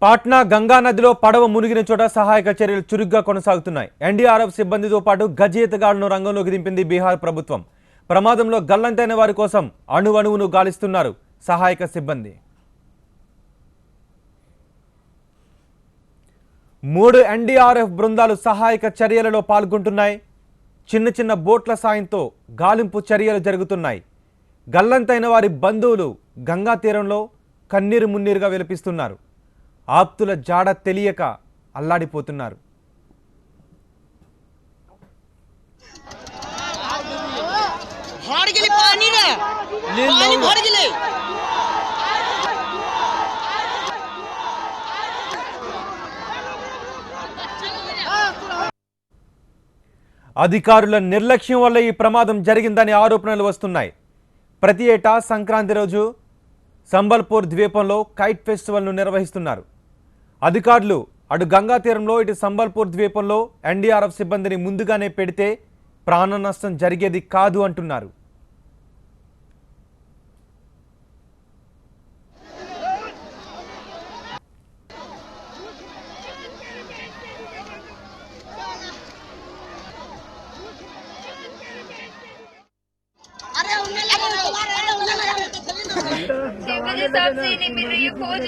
పాట్నా గంగా నదిలో పడవ మునిగిన చోట సహాయక చర్యలు చురుగ్గా కొనసాగుతున్నాయి. ఎన్డీఆర్ఎఫ్ సిబ్బందితో పాటు గజయితగాళ్లను రంగంలోకి దింపింది బీహార్ ప్రభుత్వం. ప్రమాదంలో గల్లంతైన వారి కోసం అణువణువును గాలిస్తున్నారు సహాయక సిబ్బంది. 3 ఎన్డీఆర్ఎఫ్ బృందాలు సహాయక చర్యలలో పాల్గొంటున్నాయి. చిన్న చిన్న బోట్ల సాయంతో గాలింపు చర్యలు జరుగుతున్నాయి. గల్లంతైన వారి బంధువులు గంగా తీరంలో కన్నీరు మున్నీరుగా విలపిస్తున్నారు. ఆప్తుల జాడ తెలియక అల్లాడిపోతున్నారు. అధికారుల నిర్లక్ష్యం వల్ల ఈ ప్రమాదం జరిగిందని ఆరోపణలు వస్తున్నాయి. ప్రతి ఏటా సంక్రాంతి రోజు సంబల్పూర్ ద్వీపంలో కైట్ ఫెస్టివల్ను నిర్వహిస్తున్నారు. అధికారులు అటు గంగా తీరంలో ఇటు సంబల్పూర్ ద్వీపంలో ఎన్డీఆర్ఎఫ్ సిబ్బందిని ముందుగానే పెడితే ప్రాణ నష్టం జరిగేది కాదు అంటున్నారు. सबसे नहीं मिल रही है, खोज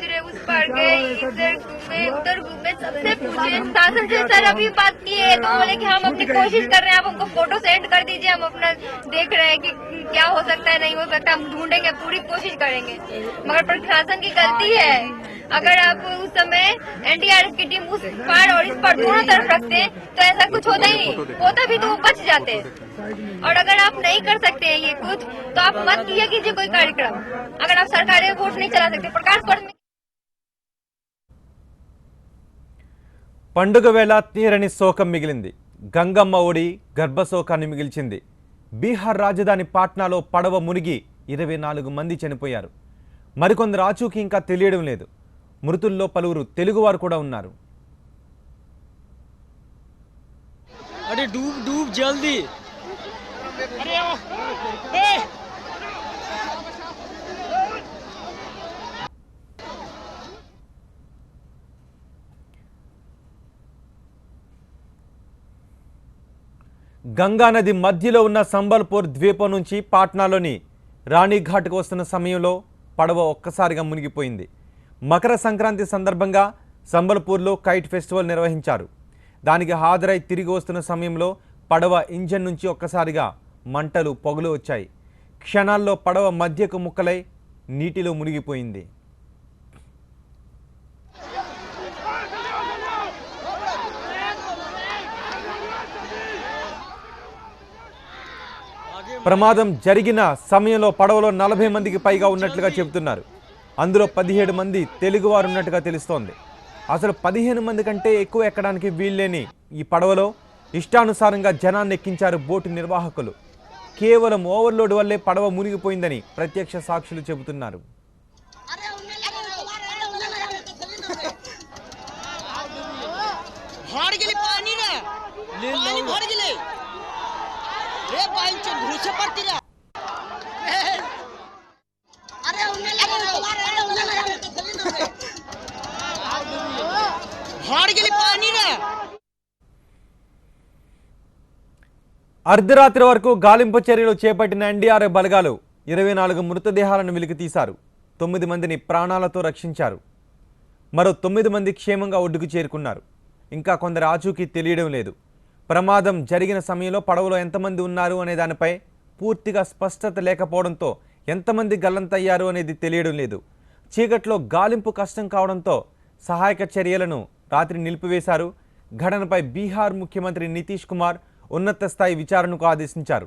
रहे उस पार गए, इधर घूमे उधर घूमे, सबसे पूछे शासन से सर अभी बात की है तो बोले कि हम अपनी कोशिश कर रहे हैं, आप हमको फोटो सेंड कर दीजिए, हम अपना देख रहे हैं कि क्या हो सकता है नहीं हो सकता, हम ढूंढेंगे, पूरी कोशिश करेंगे, मगर प्रशासन की गलती है। अगर आप उस समय एनडीआरएफ की टीम उस पार और इस पार दोनों तरफ रखते तो ऐसा कुछ होता ही नहीं, होता भी तो वो बच जाते। और अगर आप नहीं कर सकते हैं ये कुछ तो आप मत किया कीजिए कोई कार्यक्रम। अगर आप सरकारी वोट नहीं चला सकते प्रकाश पर्व में పండుగ వేళ తీరని శోకం మిగిలింది. గంగమ్మ ఒడి గర్భశోకాన్ని మిగిల్చింది. బీహార్ రాజధాని పాట్నాలో పడవ మునిగి 24 మంది చనిపోయారు. మరికొందరు ఆచూకీ ఇంకా తెలియడం లేదు. మృతుల్లో పలువురు తెలుగువారు కూడా ఉన్నారు. अरे डूब डूब जल्दी గంగా నది మధ్యలో ఉన్న సంబల్పూర్ ద్వీపం నుంచి పాట్నాలోని రాణిఘాట్కు వస్తున్న సమయంలో పడవ ఒక్కసారిగా మునిగిపోయింది. మకర సంక్రాంతి సందర్భంగా సంబల్పూర్లో కైట్ ఫెస్టివల్ నిర్వహించారు. దానికి హాజరై తిరిగి వస్తున్న సమయంలో పడవ ఇంజన్ నుంచి ఒక్కసారిగా మంటలు పొగలు వచ్చాయి. క్షణాల్లో పడవ మధ్యకు ముక్కలై నీటిలో మునిగిపోయింది. ప్రమాదం జరిగిన సమయంలో పడవలో 40 మందికి పైగా ఉన్నట్లుగా చెబుతున్నారు. అందులో 17 మంది తెలుగువారు ఉన్నట్టుగా తెలుస్తోంది. అసలు 15 మంది కంటే ఎక్కువ ఎక్కడానికి వీల్లేని ఈ పడవలో ఇష్టానుసారంగా జనాన్ని ఎక్కించారు బోటు నిర్వాహకులు. కేవలం ఓవర్లోడ్ వల్లే పడవ మునిగిపోయిందని ప్రత్యక్ష సాక్షులు చెబుతున్నారు. అర్ధరాత్రి వరకు గాలింపు చర్యలు చేపట్టిన ఎన్డీఆర్ఎఫ్ బలగాలు 24 మృతదేహాలను వెలికి తీశారు. 9 మందిని ప్రాణాలతో రక్షించారు. మరో 9 మంది క్షేమంగా ఒడ్డుకు చేరుకున్నారు. ఇంకా కొందరు ఆచూకీ తెలియడం లేదు. ప్రమాదం జరిగిన సమయంలో పడవలో ఎంతమంది ఉన్నారు అనే దానిపై పూర్తిగా స్పష్టత లేకపోవడంతో ఎంతమంది గల్లంతయ్యారు అనేది తెలియడం లేదు. చీకట్లో గాలింపు కష్టం కావడంతో సహాయక చర్యలను రాత్రి నిలిపివేశారు. ఘటనపై బీహార్ ముఖ్యమంత్రి నితీష్ కుమార్ ఉన్నత స్థాయి విచారణకు ఆదేశించారు.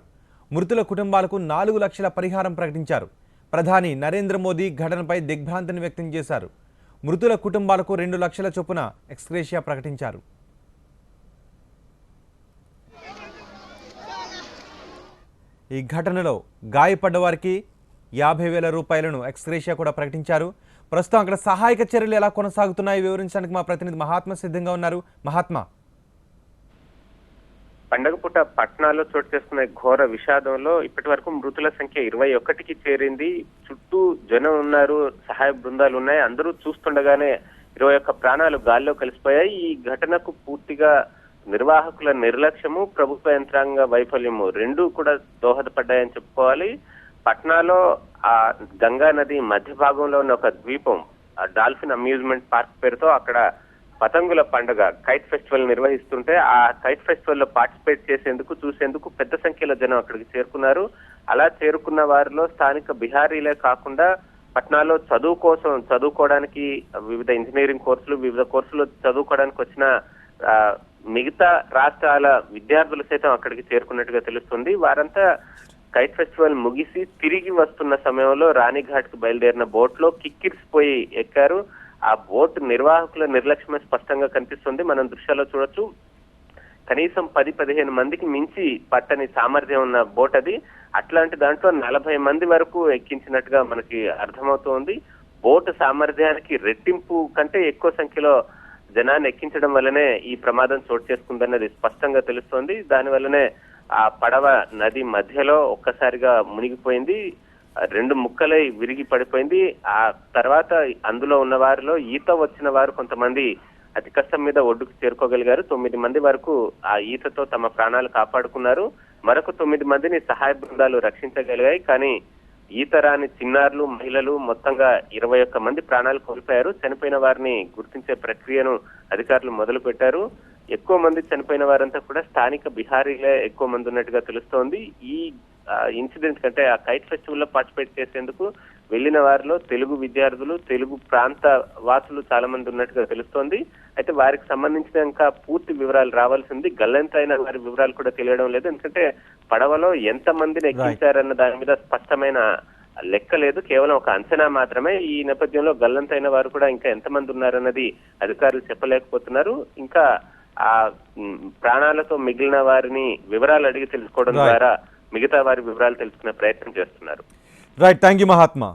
మృతుల కుటుంబాలకు 4 లక్షల పరిహారం ప్రకటించారు. ప్రధాని నరేంద్ర మోదీ ఘటనపై దిగ్భ్రాంతిని వ్యక్తం చేశారు. మృతుల కుటుంబాలకు 2 లక్షల చొప్పున ఎక్స్గ్రేషియా ప్రకటించారు. ఈ ఘటనలో గాయపడ్డ వారికి 50,000 రూపాయలను ఎక్స్గ్రేషియా కూడా ప్రకటించారు. ప్రస్తుతం అక్కడ సహాయక చర్యలు ఎలా కొనసాగుతున్నాయి వివరించడానికి మా ప్రతినిధి మహాత్మా సిద్ధంగా ఉన్నారు. మహాత్మా, పండగ పూట పట్నాలో చోటు చేసుకున్న ఘోర విషాదంలో ఇప్పటి వరకు మృతుల సంఖ్య 21కి చేరింది. చుట్టూ జనం ఉన్నారు, సహాయ బృందాలు ఉన్నాయి. అందరూ చూస్తుండగానే 21 ప్రాణాలు గాల్లో కలిసిపోయాయి. ఈ ఘటనకు పూర్తిగా నిర్వాహకుల నిర్లక్ష్యము, ప్రభుత్వ యంత్రాంగ వైఫల్యము రెండూ కూడా దోహదపడ్డాయని చెప్పుకోవాలి. పట్నాలో ఆ గంగా నది మధ్య భాగంలో ఉన్న ఒక ద్వీపం, డాల్ఫిన్ అమ్యూజ్మెంట్ పార్క్ పేరుతో అక్కడ పతంగుల పండుగ కైట్ ఫెస్టివల్ నిర్వహిస్తుంటే ఆ కైట్ ఫెస్టివల్ లో పార్టిసిపేట్ చేసేందుకు చూసేందుకు పెద్ద సంఖ్యలో జనం అక్కడికి చేరుకున్నారు. అలా చేరుకున్న వారిలో స్థానిక బిహారీలే కాకుండా పట్నాలో చదువుకోవడానికి వివిధ ఇంజనీరింగ్ కోర్సులు, వివిధ కోర్సులు చదువుకోవడానికి వచ్చిన మిగతా రాష్ట్రాల విద్యార్థులు సైతం అక్కడికి చేరుకున్నట్టుగా తెలుస్తుంది. వారంతా కైట్ ఫెస్టివల్ ముగిసి తిరిగి వస్తున్న సమయంలో రాణిఘాట్ కు బయలుదేరిన బోట్ లో కిక్కిరిసిపోయి ఎక్కారు. ఆ బోట్ నిర్వాహకుల నిర్లక్ష్యమే స్పష్టంగా కనిపిస్తుంది. మనం దృశ్యాల్లో చూడొచ్చు. కనీసం 10-15 మందికి మించి పట్టని సామర్థ్యం ఉన్న బోట్ అది. అట్లాంటి దాంట్లో 40 మంది వరకు ఎక్కించినట్టుగా మనకి అర్థమవుతోంది. బోటు సామర్థ్యానికి రెట్టింపు కంటే ఎక్కువ సంఖ్యలో జనాన్ని ఎక్కించడం వల్లనే ఈ ప్రమాదం చోటు చేసుకుందన్నది స్పష్టంగా తెలుస్తోంది. దాని వల్లనే ఆ పడవ నది మధ్యలో ఒక్కసారిగా మునిగిపోయింది, 2 ముక్కలై విరిగి పడిపోయింది. ఆ తర్వాత అందులో ఉన్న వారిలో ఈత వచ్చిన వారు కొంతమంది అతి కష్టం మీద ఒడ్డుకు చేరుకోగలిగారు. 9 మంది వరకు ఆ ఈతతో తమ ప్రాణాలు కాపాడుకున్నారు. మరొక 9 మందిని సహాయ బృందాలు రక్షించగలిగాయి. కానీ ఈత రాని చిన్నారులు, మహిళలు మొత్తంగా 21 మంది ప్రాణాలు కోల్పోయారు. చనిపోయిన వారిని గుర్తించే ప్రక్రియను అధికారులు మొదలు పెట్టారు. ఎక్కువ మంది చనిపోయిన వారంతా కూడా స్థానిక బిహారీలే ఎక్కువ మంది ఉన్నట్టుగా తెలుస్తోంది. ఈ ఇన్సిడెంట్ కంటే ఆ కైట్ ఫెస్టివల్ లో పార్టిసిపేట్ చేసేందుకు వెళ్లిన వారిలో తెలుగు విద్యార్థులు, తెలుగు ప్రాంత వాసులు చాలా మంది ఉన్నట్టుగా తెలుస్తోంది. అయితే వారికి సంబంధించిన ఇంకా పూర్తి వివరాలు రావాల్సింది. గల్లంతైన వారి వివరాలు కూడా తెలియడం లేదు. ఎందుకంటే పడవలో ఎంత మందిని ఎక్కించారన్న దాని మీద స్పష్టమైన లెక్క లేదు, కేవలం ఒక అంచనా మాత్రమే. ఈ నేపథ్యంలో గల్లంతైన వారు కూడా ఇంకా ఎంతమంది ఉన్నారన్నది అధికారులు చెప్పలేకపోతున్నారు. ఇంకా ఆ ప్రాణాలతో మిగిలిన వారిని వివరాలు అడిగి తెలుసుకోవడం ద్వారా మిగతా వారి వివరాలు తెలుసుకునే ప్రయత్నం చేస్తున్నారు. Right, thank you Mahatma.